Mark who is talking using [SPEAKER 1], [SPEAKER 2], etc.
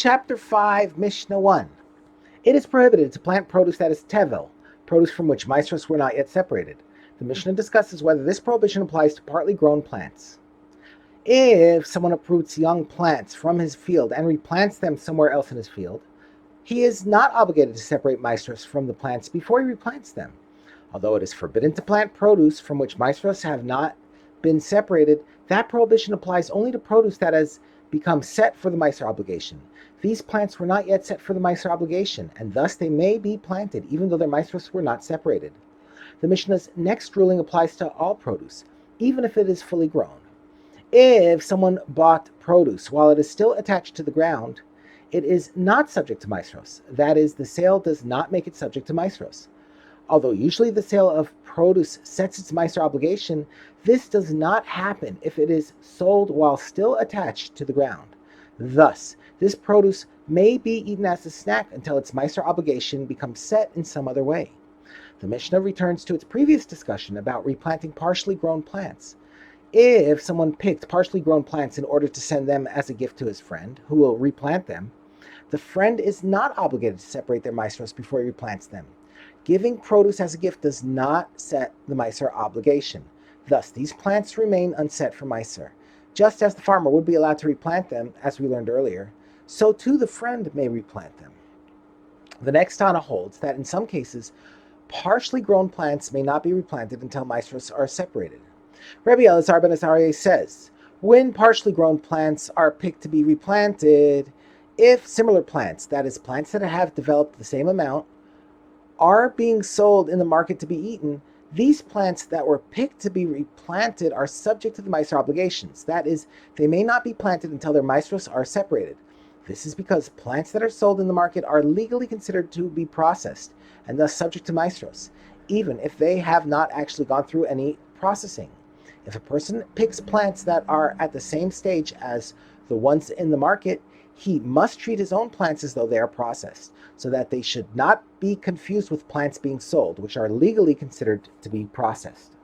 [SPEAKER 1] Chapter 5, Mishnah 1. It is prohibited to plant produce that is tevel, produce from which Maasros were not yet separated. The Mishnah discusses whether this prohibition applies to partly grown plants. If someone uproots young plants from his field and replants them somewhere else in his field, he is not obligated to separate Maasros from the plants before he replants them. Although it is forbidden to plant produce from which Maasros have not been separated, that prohibition applies only to produce that has become set for the Maaser obligation. These plants were not yet set for the Maaser obligation, and thus they may be planted even though their Maasros were not separated. The Mishnah's next ruling applies to all produce, even if it is fully grown. If someone bought produce while it is still attached to the ground, it is not subject to Maasros. That is, the sale does not make it subject to Maasros. Although usually the sale of produce sets its Maaser obligation, this does not happen if it is sold while still attached to the ground. Thus, this produce may be eaten as a snack until its Maaser obligation becomes set in some other way. The Mishnah returns to its previous discussion about replanting partially grown plants. If someone picked partially grown plants in order to send them as a gift to his friend, who will replant them, the friend is not obligated to separate their Maasros before he replants them. Giving produce as a gift does not set the Maaser obligation. Thus, these plants remain unset for Maaser. Just as the farmer would be allowed to replant them, as we learned earlier, so too the friend may replant them. The next Tana holds that in some cases, partially grown plants may not be replanted until Maasros are separated. Rabbi Elazar ben Azariah says, when partially grown plants are picked to be replanted, if similar plants, that is, plants that have developed the same amount, are being sold in the market to be eaten, these plants that were picked to be replanted are subject to the Maaser obligations. That is, they may not be planted until their Maasros are separated. This is because plants that are sold in the market are legally considered to be processed and thus subject to Maasros, even if they have not actually gone through any processing. If a person picks plants that are at the same stage as the ones in the market, he must treat his own plants as though they are processed, so that they should not be confused with plants being sold, which are legally considered to be processed.